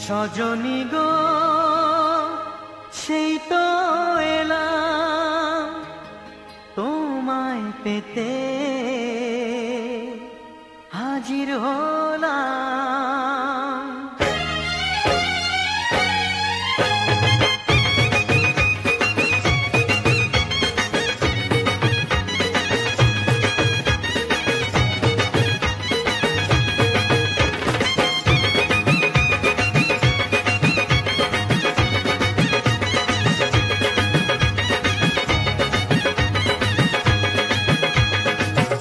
সজনী গো সেই তো এলাম তোমায় পেতে হাজির হলাম।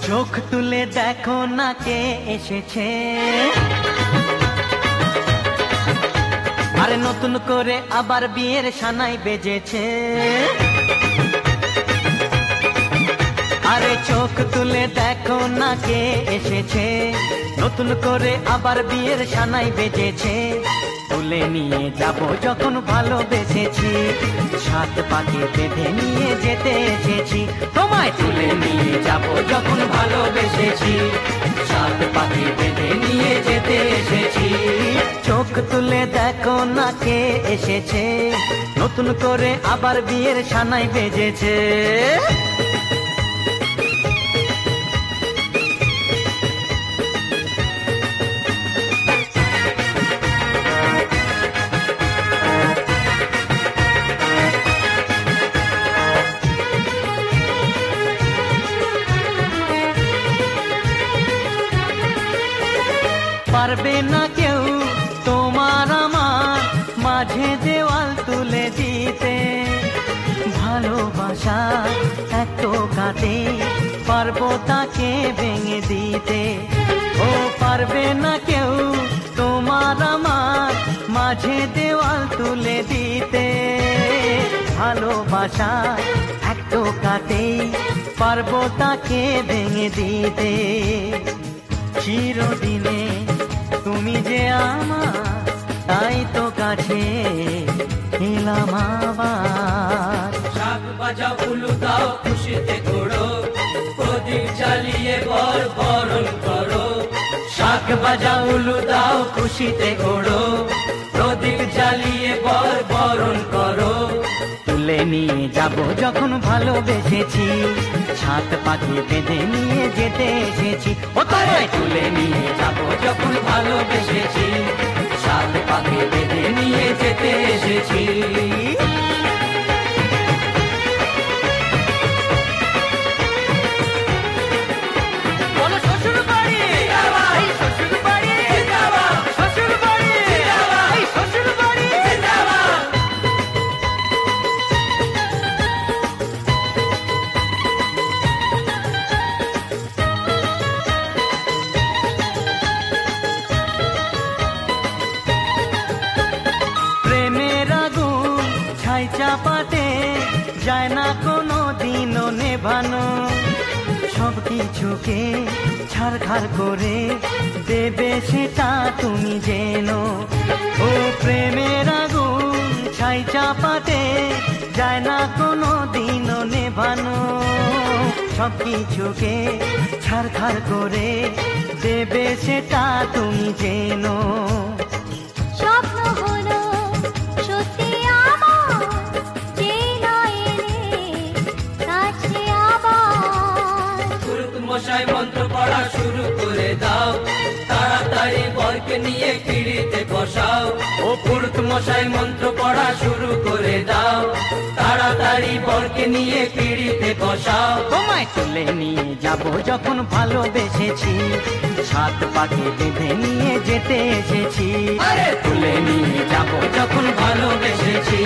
চোখ তুলে দেখো না কে এসেছে, আরে নতুন করে আবার বিয়ের সানাই বেজেছে। আরে চোখ তুলে দেখো না কে এসেছে, নতুন করে আবার বিয়ের সানাই বেজেছে। তুলে নিয়ে যাব যখন ভালোবেসেছি, সাত পাকে বেঁধে নিয়ে যেতে এসেছি। তোমায় তুলে নিয়ে যাব যখন ভালোবেসেছি, সাত পাকে বেঁধে নিয়ে যেতে এসেছি। চোখ তুলে দেখো না কে এসেছে, নতুন করে আবার বিয়ের সানাই বেজেছে। পারবে না কেউ তোমার আমার মাঝে দেওয়াল তুলে দিতে, ভালোবাসা এত কাটে পারবো তাকে ভেঙে দিতে। ও পারবে না কেউ তোমার আমার মাঝে দেওয়াল তুলে দিতে, ভালোবাসা এত কাটে পারবো তাকে ভেঙে দিতে। চিরদিনে তুমি যে আমার, তাই তো কাছে এলাম আবার। শাক বাজাও উলু দাও খুশিতে ঘোড়ো, প্রদীপ জ্বালিয়ে বর বরণ করো। শাক বাজাও উলু দাও খুশিতে ঘোড়ো, প্রদীপ জ্বালিয়ে বর বরণ করো। তুলে নিয়ে যাব যখন ভালোবেসেছি, সাত পাকে বেঁধে নিয়ে যেতে এসেছি। ও তোমায় তুলে নিয়ে যাব যখন ভালোবেসেছি, সাত পাকে বেঁধে নিয়ে যেতে এসেছি। চাপাতে যায় না কোনো দিনও নেভানো, সব কিছুকে ছাড়খাড় করে দেবে সেটা তুমি জেনো। ও প্রেমের আগুন ছাই চাপাতে যায় না কোনো দিনও নেভানো, সব কিছুকে ছাড়খাড় করে দেবে সেটা তুমি জেনো। স্বপ্ন হলো সত্যি আমার, যে নয় এলে কাছে আবার। পুরুত মশাই মন্ত্র পড়া শুরু করে দাও, তাড়াতাড়ি বরকে নিয়ে পিড়িতে বসাও। ও পুরুত মশাই মন্ত্র পড়া শুরু করে দাও, তাড়াতাড়ি বরকে নিয়ে পিড়িতে বসাও। তোমায় তুলে নিয়ে যাব যখন ভালোবেসেছি, সাত পাকে বেঁধে নিয়ে যেতে এসেছি। আরে তুলে নিয়ে যাব যখন ভালোবেসেছি,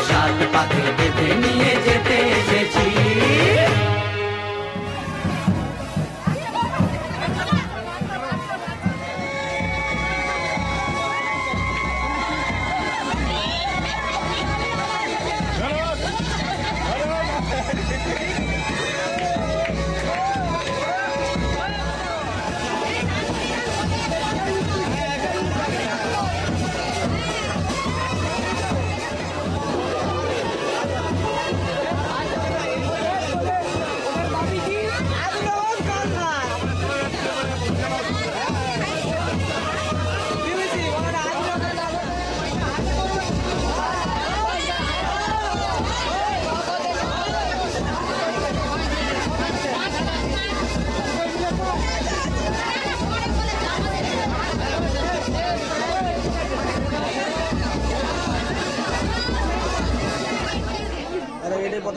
সাত পাকে বেঁধে নিয়ে যেতে এসেছি।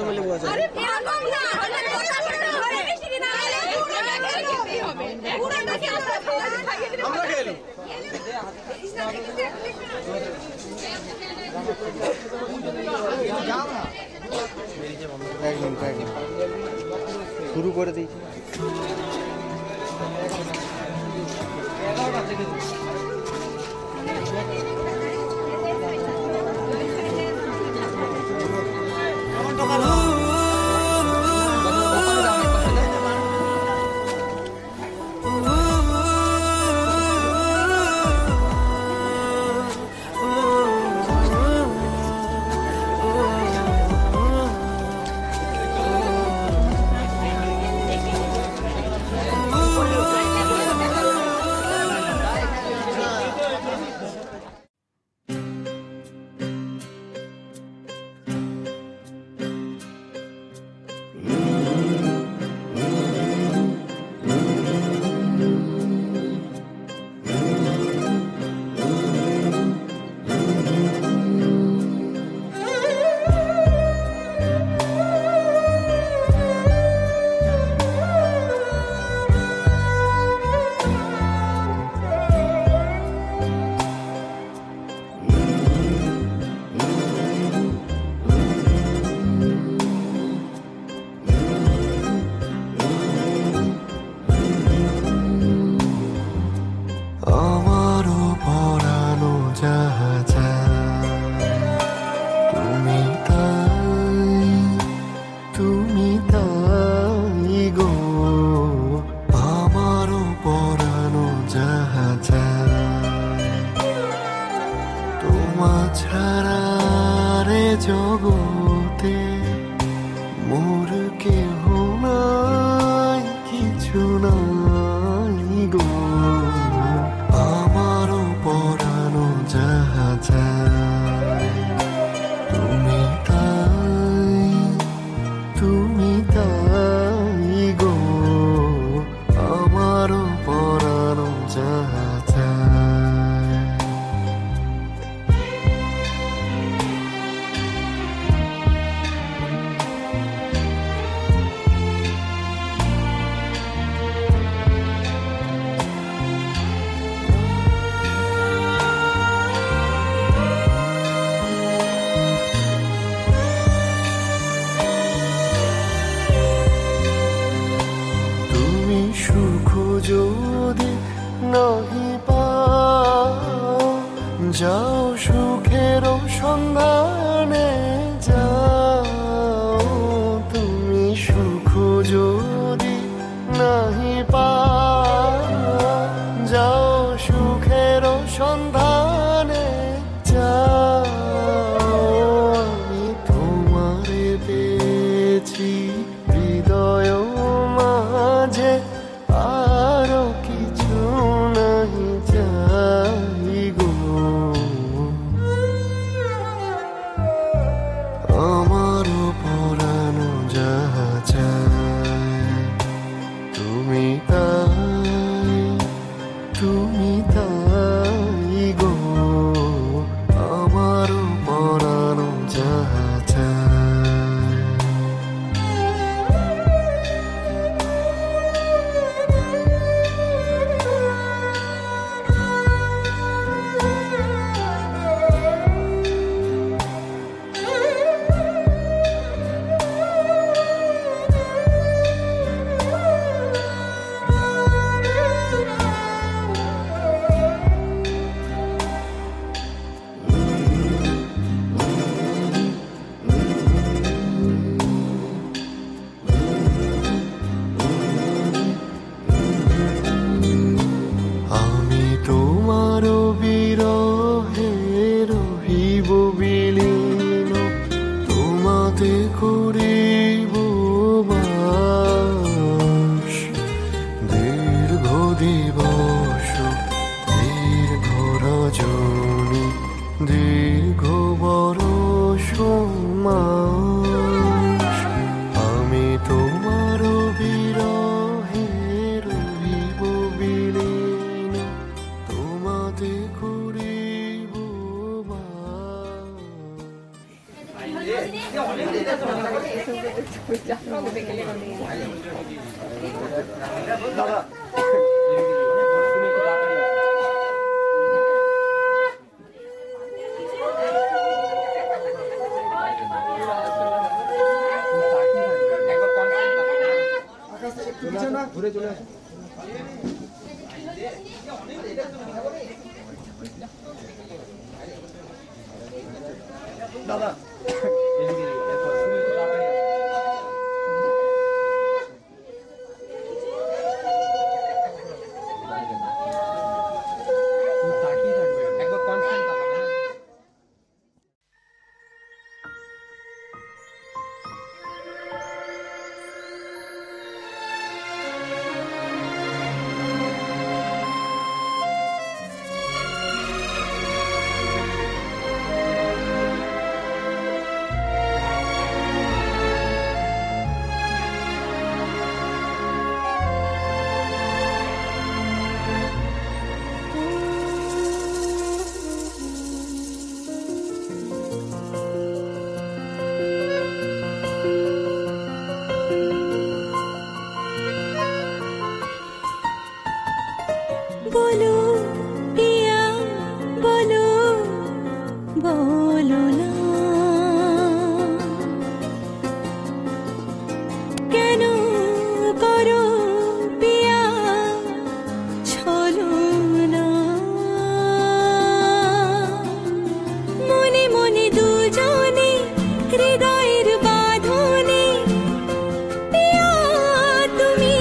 মিলে বোঝা যায়। আমরা গেলাম শুরু করে দিয়েছি। জগতে মোর কেহ নাই, কিছু নাই গো, আমারও পরানো যাহা চায় তুমি তাই গো, আমারও পরানো যাহা চায়। সুখ যদি নাহি পাও, যাও সুখের সন্ধানে যাও। তুমি সুখ যদি নাহি পাও, যাও সুখের সন্ধানে যাও। আমি তোমারে পেয়েছি হৃদয় মাঝে, আরো কিছু নাহি চাই গো। ঘুরে চলে আসো। দাদা बोलो पिया बोलो बोलो ना केनो करो पिया छलो ना मने मने दुजने हृदयेर बाँधने पिया तुमी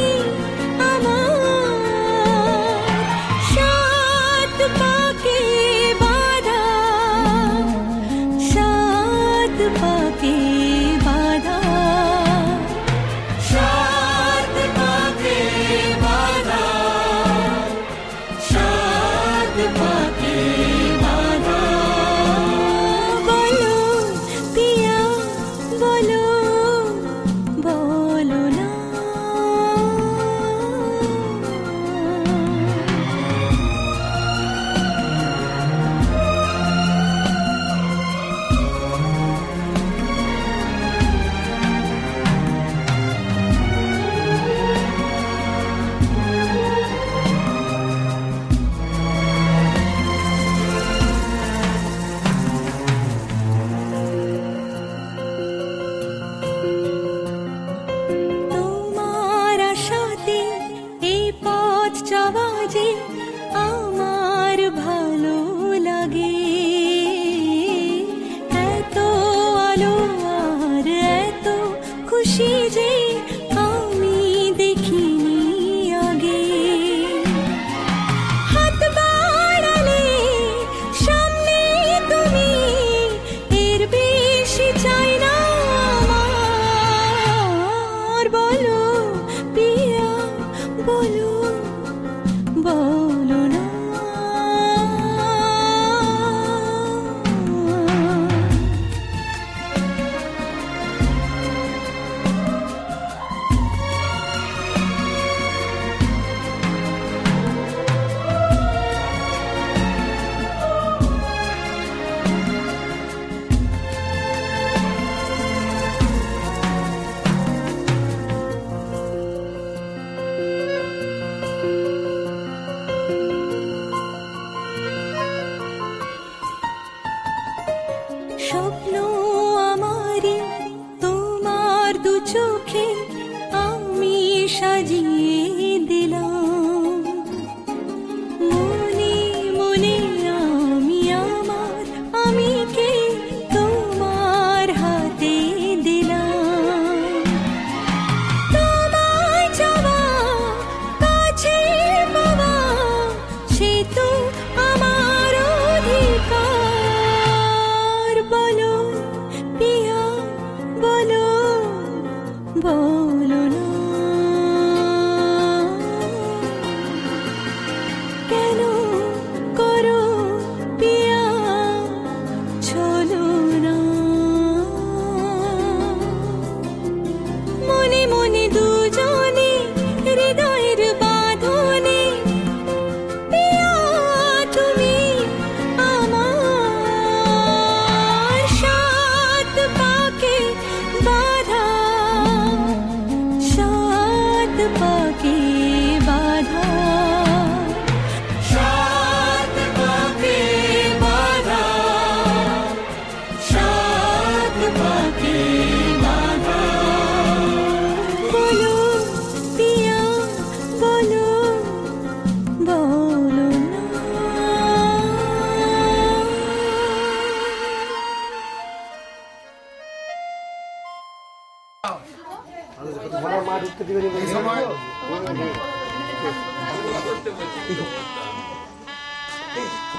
সময়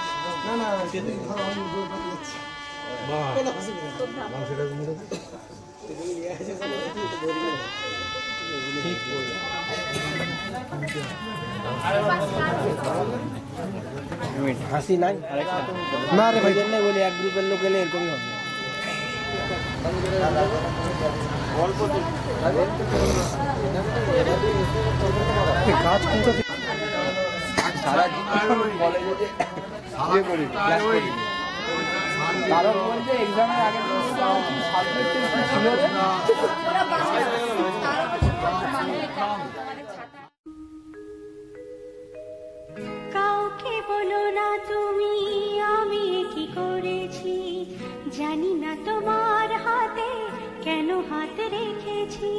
না না হাসি নাই না রে ভাই জন্য বলি এক গ্রুপের লোক এলে এরকমই হবে কাজ কোনটা সারা কলেজে করি ক্লাস করি কারণ বলছে এক্সামের আগে ছিল কাউকে বলো না তুমি আমি কি করেছি জানি না তোমার হাতে কেন হাত রেখেছি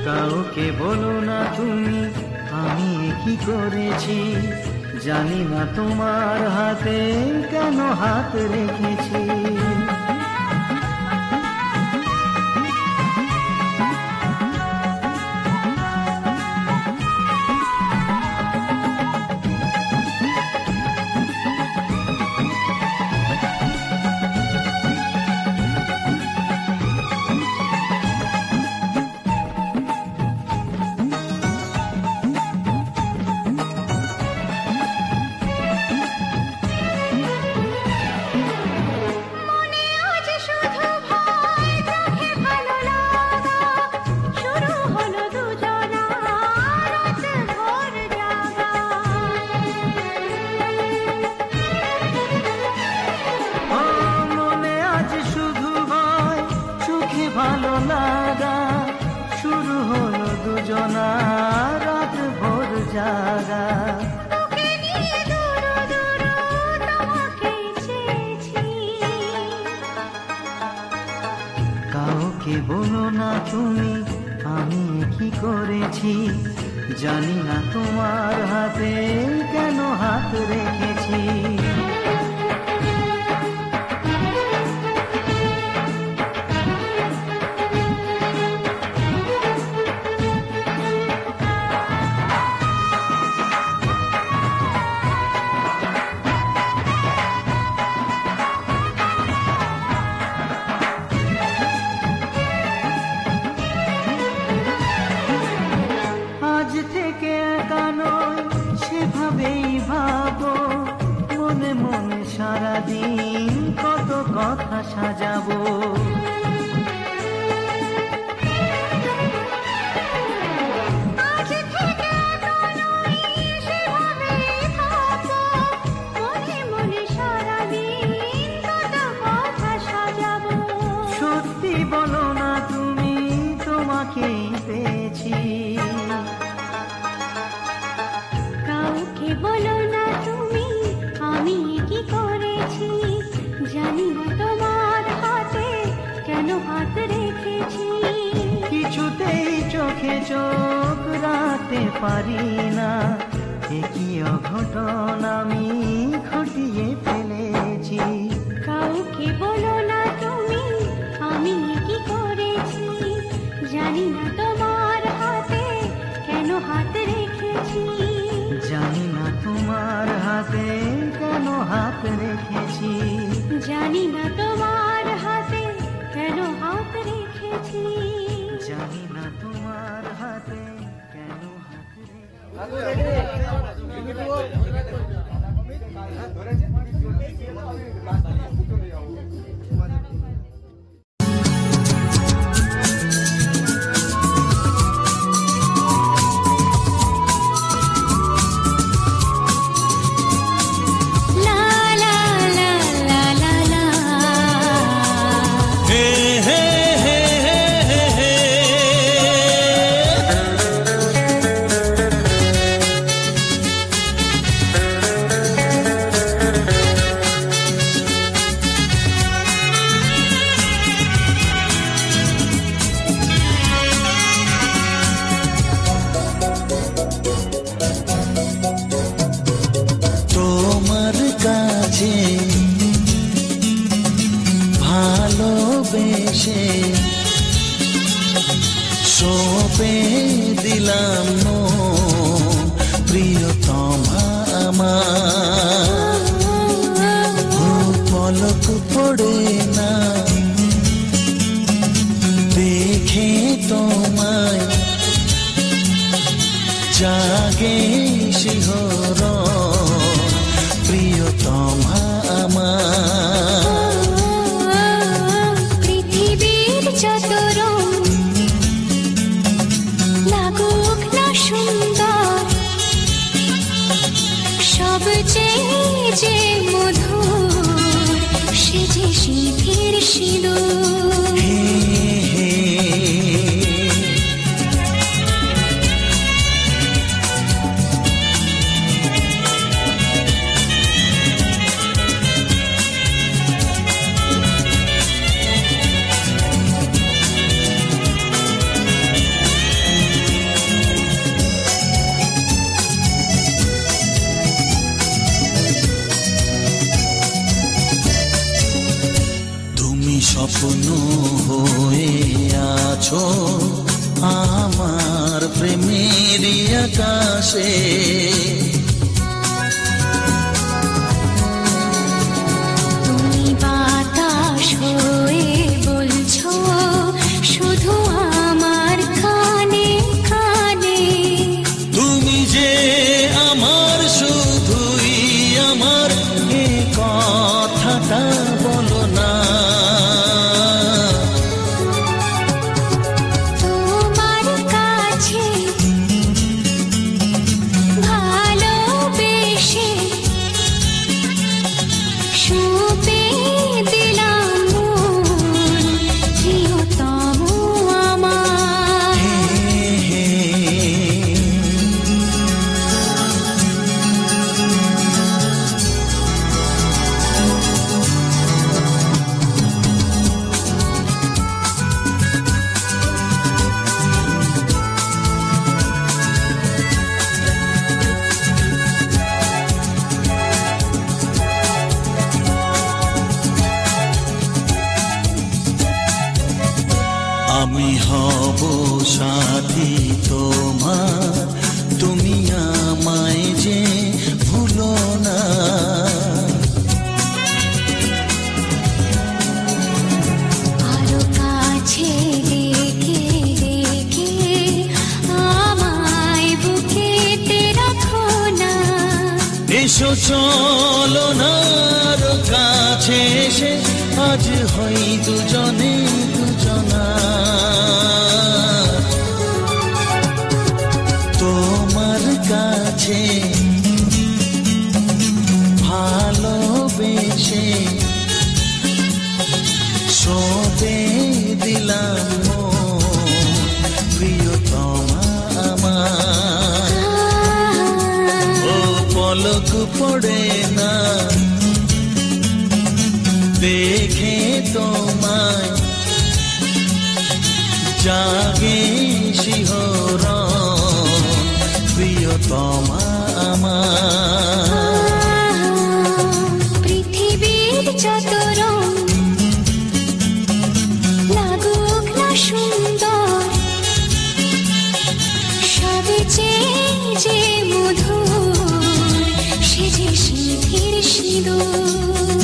কাউকে বলো না তুমি আমি কি করেছি জানি না তোমার হাতে কেন হাত রেখেছি ভালো লাগা শুরু হলো দুজনা রাত ভোর জাগা কাউকে বলো না তুমি আমি কি করেছি জানি না তোমার হাতে কেন হাত রেখেছি আজ থেকে একা নয় সেভাবেই ভাবো মনে মনে সারাদিন কত কথা সাজাবো সত্যি বলো না তুমি তোমাকেই পেয়েছি কাউকে বলো না তুমি আমি কি করেছি জানি না তোমার হাতে কেন হাত রেখেছি কিছুতেই চোখে চোখ রাখতে পারি না কি অঘটন আমি ঘটিয়ে ফেলেছি কাউকে বলো না তুমি আমি কি করেছি জানি না তোমার হাতে কেন হাত রেখেছি জানি না তোমার হাতে কেন হাত রেখেছি জানি না তোমার হাতে কেন হাত রেখেছি জানি না তোমার হাতে কেন হাত রেখেছি সঁপে দিলাম মন প্রিয়তমা আমার। ও পলক পড়ে না দেখে তোমায়, জাগে শিহরণ প্রিয়তমা আমার। পৃথিবীর যত রং লাগুক না সুন্দর, সবচেয়ে যে মধুর সে যে সিঁথির সিঁদুর। স্বপ্ন হয়ে আছো আমার প্রেমের আকাশে, তুমি বাতাস হয়ে বলছো শুধু আমার কানে কানে। তুমি যে আমার শুধুই আমার, এ কথাটা বলো না। আমি হব সাথী তোমার, তুমি আমায় যে ভুলো না। আরো কাছে ডেকে ডেকে আমায় বুকেতে রাখো না। এসো চলো না আরো কাছে এসে আজ হই দুজনে দুজনা। তোমার কাছে ভালোবেসে সঁপে দিলাম প্রিয়তমা আমার। ও পলক পড়ে না দেখে তোমায়, জাগে শিহরণ প্রিয়তমা আমার। পৃথিবীর যত রং লাগুক না সুন্দর, সবচেয়ে যে মধুর সে যে সিঁথির সিঁদুর।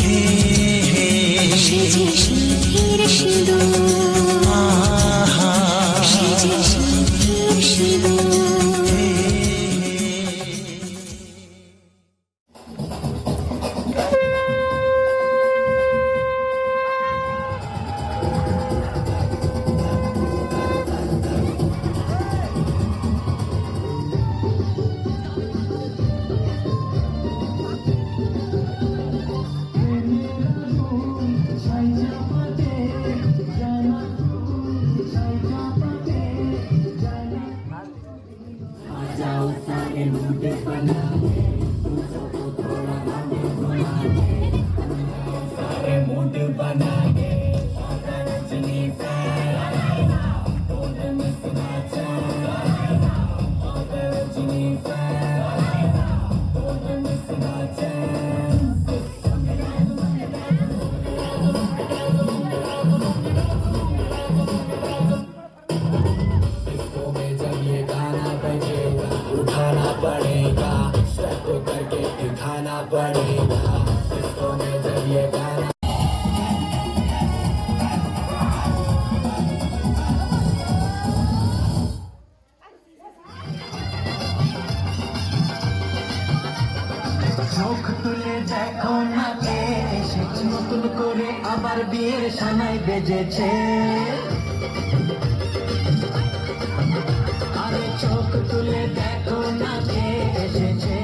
সে যে সিঁথির সিঁদুর, সে যে সিঁথির সিঁদুর। চোখ তুলে দেখো না কে এসেছে নতুন করে আবার বিয়ের সানাই বেজেছে আরে চোখ তুলে দেখো না কে এসেছে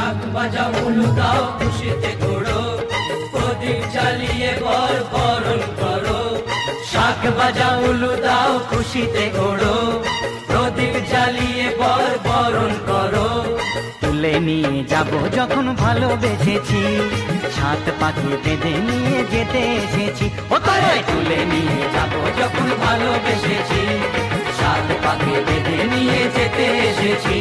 শাক বাজা উলু দাও খুশিতে ঘোড়ো প্রদীপ জ্বালিয়ে বর বরণ করো শাক বাজা উলু দাও খুশিতে ওড়ো প্রদীপ জ্বালিয়ে বর বরণ করো তুলে নিয়ে যাব যখন ভালোবেসেছি সাত পাখি বেঁধে নিয়ে যেতে এসেছি ও তাই তুলে নিয়ে যাব যখন ভালোবেসেছি সাত পাখি বেঁধে নিয়ে যেতে এসেছি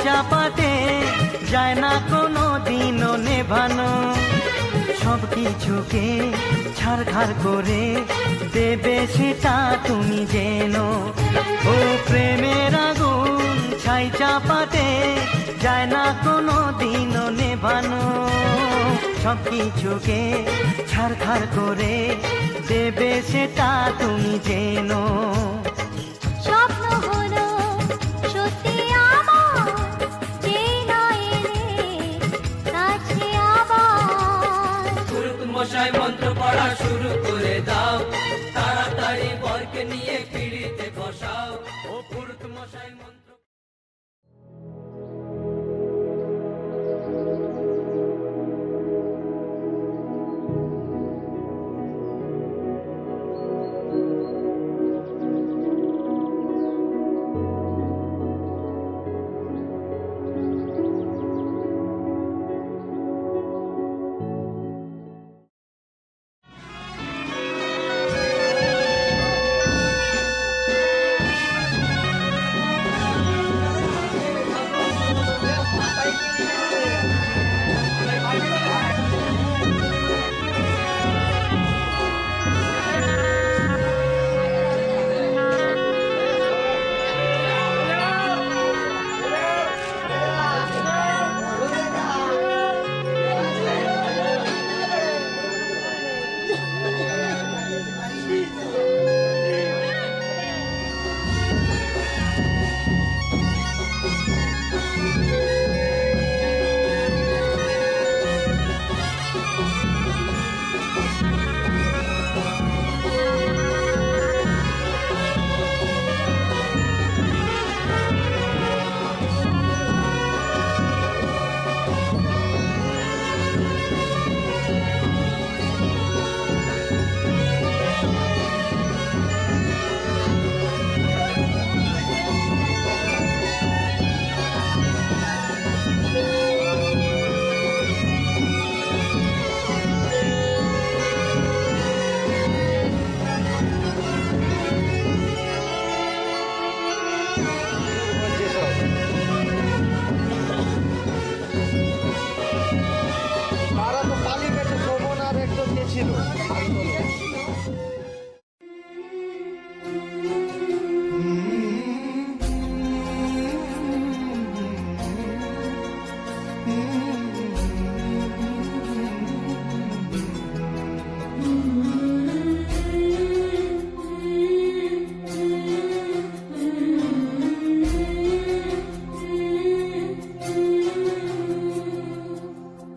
চাপাতে যায় না কোনো দিনও নেভানো সব কিছুকে ছাড়খাড় করে দেবে সেটা তুমি জেনো ও প্রেমের আগুন ছাই চাপাতে যায় না কোনো দিনও নেভানো সব কিছুকে ছাড়খাড় করে দেবে সেটা তুমি জেনো স্বপ্ন হলো সত্যি আমার যে নয় রে কাছে আবার পুরুত মশাই মন্ত্র পড়া শুরু করে দাও তাড়াতাড়ি বরকে নিয়ে পিড়িতে বসাও ও পুরুত মশাই মন্ত্র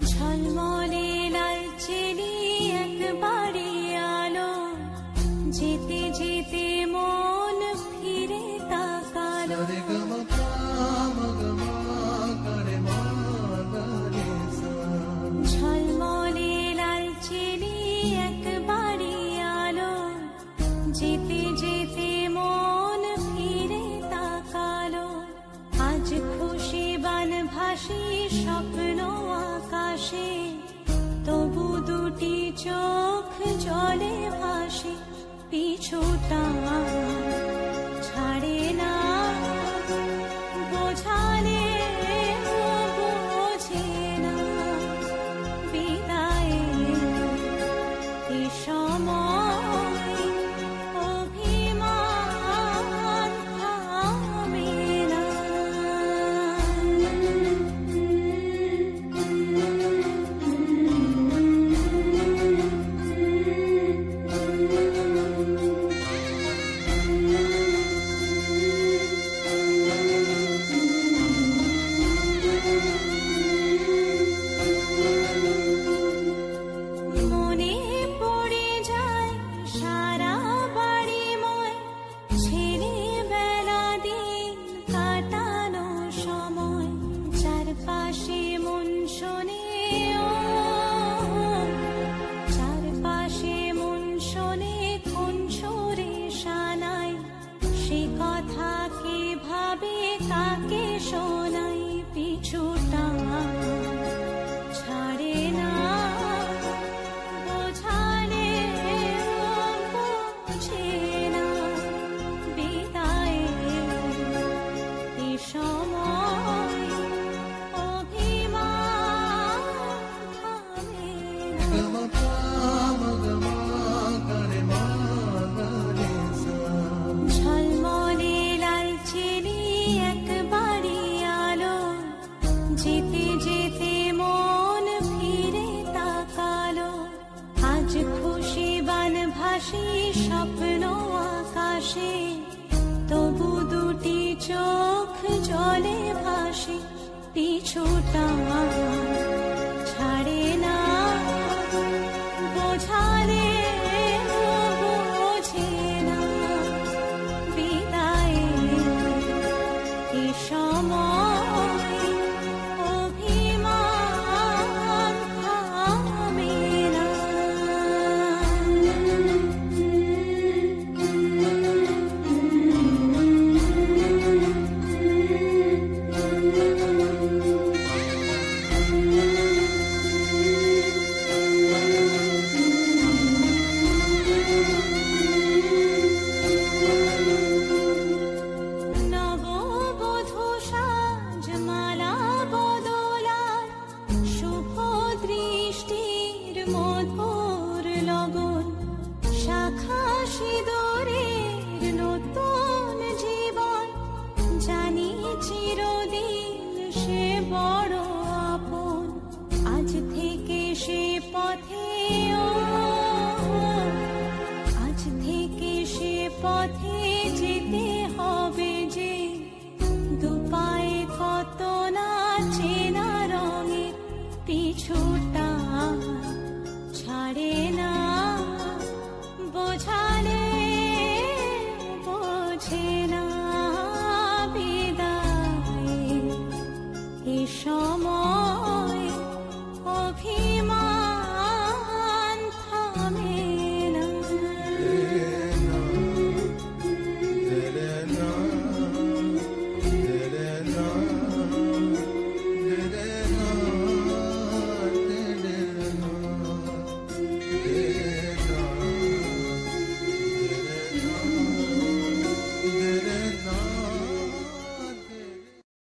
ঝলমলে লাল চেলি তাকালো ঝলমলে লালচেনে একবারে আলো যেতে যেতে মন ফিরে তাকালো আজ খুশি বান ভাসি স্বপ্ন আকাশে তবু দুটি চোখ জলে ভাসে পিছুটা ছাড়ে না বোঝালে বোঝে না বিদায়ে এ সময় অভিমান থামে না মনে পড়ে যায় সারা বাড়িময় ছেলেবেলা দিন কাটানো সময় চারপাশে মন শোনে ও চারপাশে মন শোনে কোন সুরে শানাই সে কথা কে ভাবে কাকে শোনাই পিছুটা ছাড়ে না বোঝালে বোঝে না বিদায়ে এ সময় অভিমান থামে না ঝলমলে লালচেনে একবারে আলো যেতে যেতে মন ফিরে তাকালো আজ খুশি বান ভাসি স্বপ্ন আকাশে তবু দুটি চোখ জলে ভাসে পিছুটা ছাড়ে না বোঝালে বোঝে না বিদায়ে এ সময়